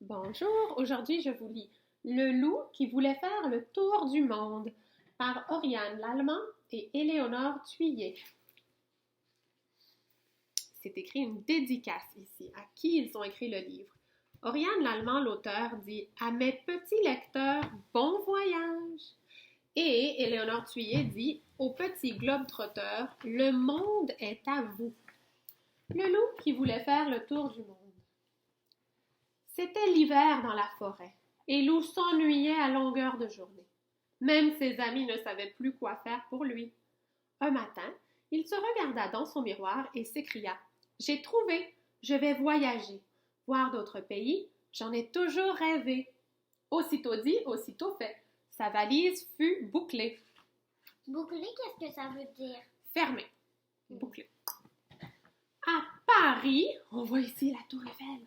Bonjour, aujourd'hui je vous lis Le loup qui voulait faire le tour du monde par Oriane Lallemand et Éléonore Thuillier. C'est écrit une dédicace ici. À qui ils ont écrit le livre? Oriane Lallemand, l'auteur, dit « À mes petits lecteurs, bon voyage !» Et Éléonore Thuillier dit « Aux petits globe-trotteurs, le monde est à vous !» Le loup qui voulait faire le tour du monde. C'était l'hiver dans la forêt, et Loup s'ennuyait à longueur de journée. Même ses amis ne savaient plus quoi faire pour lui. Un matin, il se regarda dans son miroir et s'écria « J'ai trouvé, je vais voyager, voir d'autres pays, j'en ai toujours rêvé. » Aussitôt dit, aussitôt fait, sa valise fut bouclée. Bouclée, qu'est-ce que ça veut dire? Fermée. Bouclée. À Paris, on voit ici la tour Eiffel.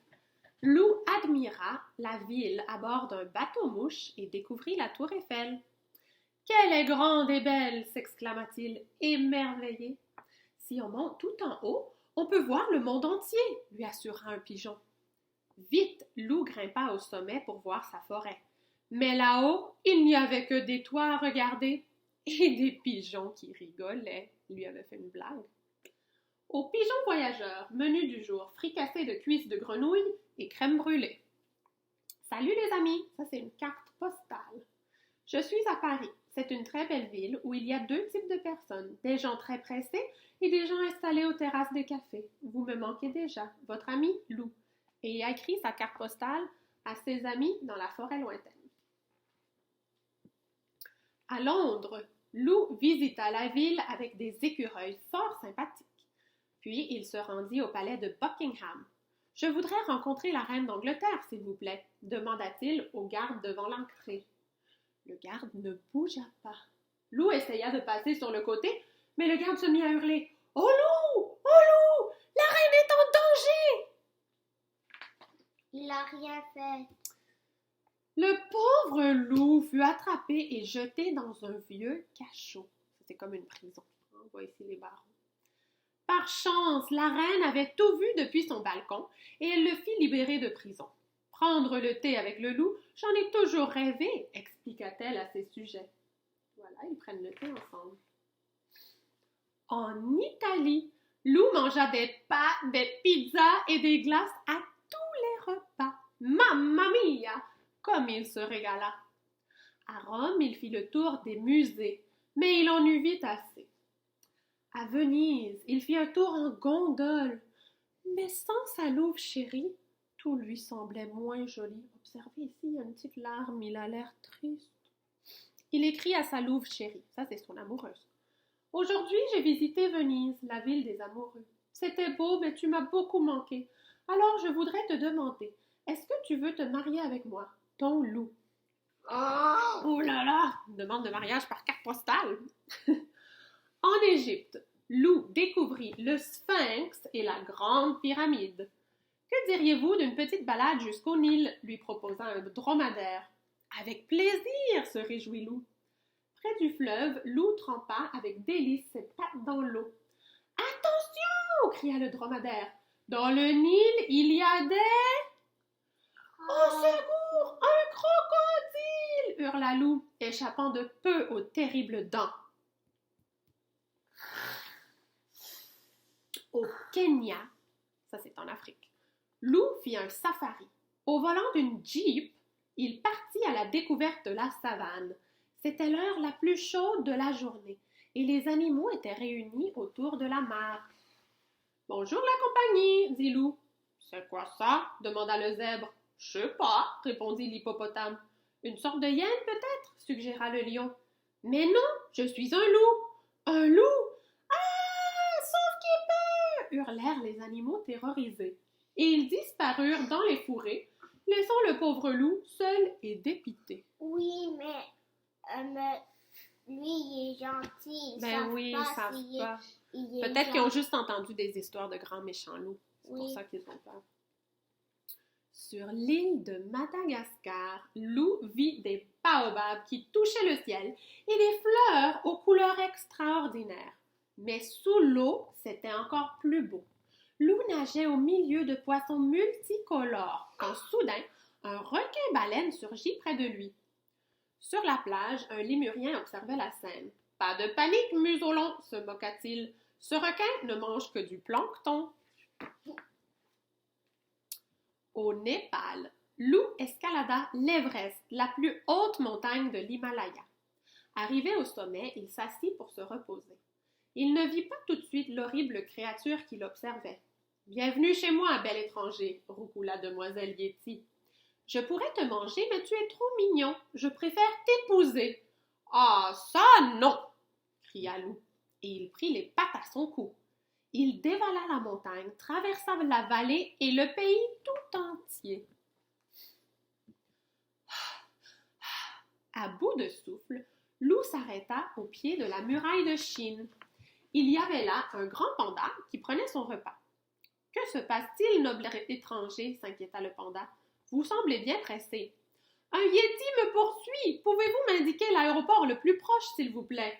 Loup admira la ville à bord d'un bateau-mouche et découvrit la tour Eiffel. « Qu'elle est grande et belle !» s'exclama-t-il, émerveillé. « Si on monte tout en haut, on peut voir le monde entier !» lui assura un pigeon. Vite, Loup grimpa au sommet pour voir sa forêt. Mais là-haut, il n'y avait que des toits à regarder et des pigeons qui rigolaient. Il lui avait fait une blague. Au pigeon voyageur, menu du jour, fricassé de cuisses de grenouille et crème brûlée. Salut les amis, ça c'est une carte postale. Je suis à Paris. C'est une très belle ville où il y a deux types de personnes, des gens très pressés et des gens installés aux terrasses des cafés. Vous me manquez déjà, votre ami Lou. Et il a écrit sa carte postale à ses amis dans la forêt lointaine. À Londres, Lou visita la ville avec des écureuils fort sympathiques. Puis il se rendit au palais de Buckingham. « Je voudrais rencontrer la reine d'Angleterre, s'il vous plaît, » demanda-t-il au garde devant l'entrée. Le garde ne bougea pas. Lou essaya de passer sur le côté, mais le garde se mit à hurler. « Oh Lou! Oh Lou! La reine est en danger! » Il n'a rien fait. Le pauvre loup fut attrapé et jeté dans un vieux cachot. C'est comme une prison. On voit ici les barreaux. Par chance, la reine avait tout vu depuis son balcon et elle le fit libérer de prison. Prendre le thé avec le loup, j'en ai toujours rêvé, expliqua-t-elle à ses sujets. Voilà, ils prennent le thé ensemble. En Italie, Lou mangea des pâtes, des pizzas et des glaces à tous les repas. Mamma mia! Comme il se régala. À Rome, il fit le tour des musées, mais il en eut vite assez. À Venise, il fit un tour en gondole, mais sans sa louve chérie, tout lui semblait moins joli. Observez ici, il y a une petite larme, il a l'air triste. Il écrit à sa louve chérie, ça c'est son amoureuse. « Aujourd'hui, j'ai visité Venise, la ville des amoureux. C'était beau, mais tu m'as beaucoup manqué. Alors je voudrais te demander, est-ce que tu veux te marier avec moi, ton loup? » Oh là là, une demande de mariage par carte postale. En Égypte, Lou découvrit le Sphinx et la grande pyramide. Que diriez-vous d'une petite balade jusqu'au Nil, lui proposa un dromadaire. Avec plaisir, se réjouit Lou. Près du fleuve, Lou trempa avec délice ses pattes dans l'eau. Attention, cria le dromadaire. Dans le Nil, il y a des... Au secours, un crocodile, hurla Lou, échappant de peu aux terribles dents. Au Kenya, ça c'est en Afrique, Lou fit un safari. Au volant d'une Jeep, il partit à la découverte de la savane. C'était l'heure la plus chaude de la journée et les animaux étaient réunis autour de la mare. « Bonjour la compagnie, dit Lou. « C'est quoi ça? Demanda le zèbre. « Je sais pas, répondit l'hippopotame. « Une sorte de hyène peut-être, suggéra le lion. « Mais non, je suis un loup. Un loup? Ah, sauf qui peut! Hurlèrent les animaux terrorisés. Et ils disparurent dans les fourrés, laissant le pauvre loup seul et dépité. Oui, mais lui, il est gentil. Ils Ben savent oui, pas ils savent s'il pas. il est Peut-être qu'ils ont gentil. juste entendu des histoires de grands méchants loups. C'est pour Oui. ça qu'ils ont peur. Sur l'île de Madagascar, Lou vit des baobabs qui touchaient le ciel et des fleurs aux couleurs extraordinaires. Mais sous l'eau, c'était encore plus beau. Lou nageait au milieu de poissons multicolores quand soudain, Un requin-baleine surgit près de lui. Sur la plage, un lémurien observait la scène. « Pas de panique, museau-long, se moqua-t-il. Ce requin ne mange que du plancton. » Au Népal, Lou escalada l'Everest, la plus haute montagne de l'Himalaya. Arrivé au sommet, il s'assit pour se reposer. Il ne vit pas tout de suite l'horrible créature qui l'observait. « Bienvenue chez moi, bel étranger, » roucoula demoiselle Yeti. « Je pourrais te manger, mais tu es trop mignon. Je préfère t'épouser. »« Ah, ça non !» cria Lou, et il prit les pattes à son cou. Il dévala la montagne, traversa la vallée et le pays tout entier. À bout de souffle, Lou s'arrêta au pied de la muraille de Chine. Il y avait là un grand panda qui prenait son repas. « Que se passe-t-il, noble étranger ?» s'inquiéta le panda. « Vous semblez bien pressé. »« Un yéti me poursuit. Pouvez-vous m'indiquer l'aéroport le plus proche, s'il vous plaît? »«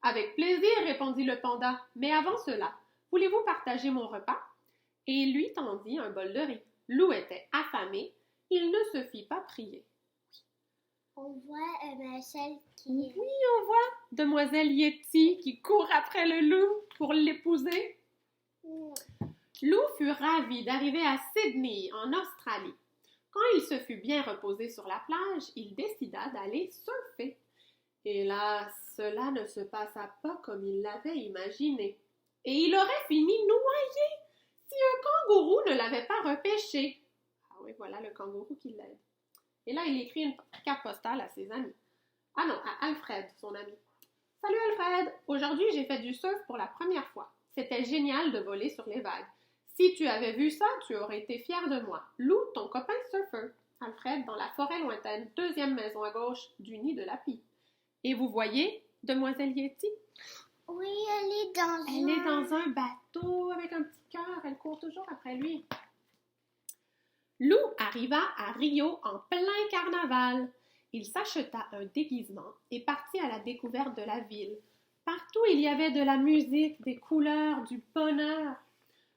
Avec plaisir, répondit le panda. Mais avant cela, voulez-vous partager mon repas? » Et il lui tendit un bol de riz. Lou était affamé. Il ne se fit pas prier. On voit celle qui... Oui, on voit demoiselle Yeti qui court après le loup pour l'épouser. Lou fut ravi d'arriver à Sydney, en Australie. Quand il se fut bien reposé sur la plage, il décida d'aller surfer. Hélas, cela ne se passa pas comme il l'avait imaginé. Et il aurait fini noyé si un kangourou ne l'avait pas repêché. Ah oui, voilà le kangourou qui l'aide. Et là, il écrit une carte postale à ses amis. Ah non, à Alfred, son ami. « Salut Alfred, aujourd'hui j'ai fait du surf pour la première fois. C'était génial de voler sur les vagues. Si tu avais vu ça, tu aurais été fier de moi. Lou, ton copain surfeur. Alfred, dans la forêt lointaine, 2e maison à gauche du nid de la pie. Et vous voyez, demoiselle Yeti? Oui, elle est dans un bateau avec un petit cœur. Elle court toujours après lui. Lou arriva à Rio en plein carnaval. Il s'acheta un déguisement et partit à la découverte de la ville. Partout, il y avait de la musique, des couleurs, du bonheur.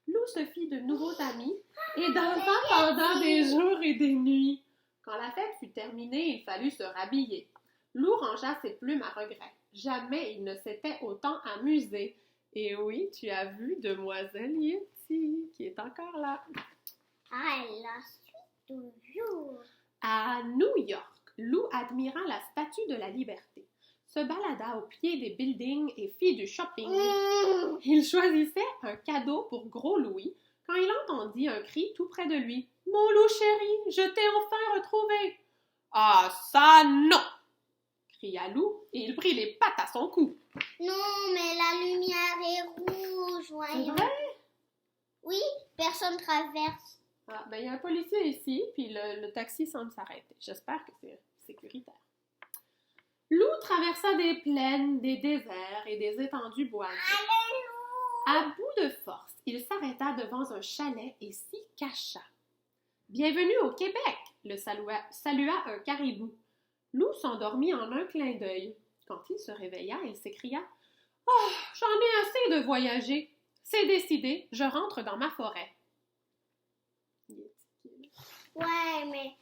Lou se fit de nouveaux amis et dansa pendant des jours et des nuits. Quand la fête fut terminée, il fallut se rhabiller. Lou rangea ses plumes à regret. Jamais il ne s'était autant amusé. Et oui, tu as vu demoiselle Yeti, qui est encore là. Ah, elle la suit toujours. À New York, Lou admira la Statue de la Liberté, se balada au pied des buildings et fit du shopping. Il choisissait un cadeau pour Gros Louis quand il entendit un cri tout près de lui. « Mon loup chéri, je t'ai enfin retrouvé! »« Ah, ça non !» cria Lou et il prit les pattes à son cou. « Non, mais la lumière est rouge, voyons. » C'est vrai? Oui, personne traverse. Ah, ben, il y a un policier ici, puis le taxi semble s'arrêter. J'espère que c'est sécuritaire. Lou traversa des plaines, des déserts et des étendues boisées. À bout de force, il s'arrêta devant un chalet et s'y cacha. « Bienvenue au Québec !» le salua un caribou. Lou s'endormit en un clin d'œil. Quand il se réveilla, il s'écria « Oh, j'en ai assez de voyager. C'est décidé, je rentre dans ma forêt. » Ouais, mais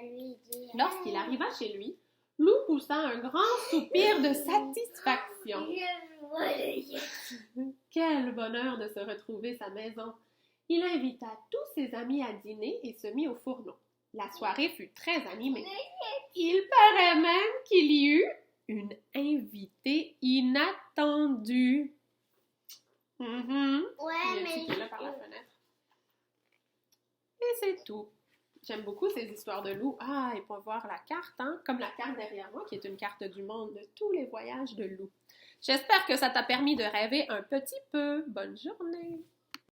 lui dit... Lorsqu'il arriva chez lui, Lou poussa un grand soupir de satisfaction. Quel bonheur de se retrouver sa maison! Il invita tous ses amis à dîner et se mit au fourneau. La soirée fut très animée. Il paraît même qu'il y eut une invitée inattendue. Ouais, mais... Qui est là par la fenêtre. Et c'est tout. J'aime beaucoup ces histoires de loups. Ah, et pour voir la carte, hein, comme la carte derrière moi, qui est une carte du monde de tous les voyages de loups. J'espère que ça t'a permis de rêver un petit peu. Bonne journée!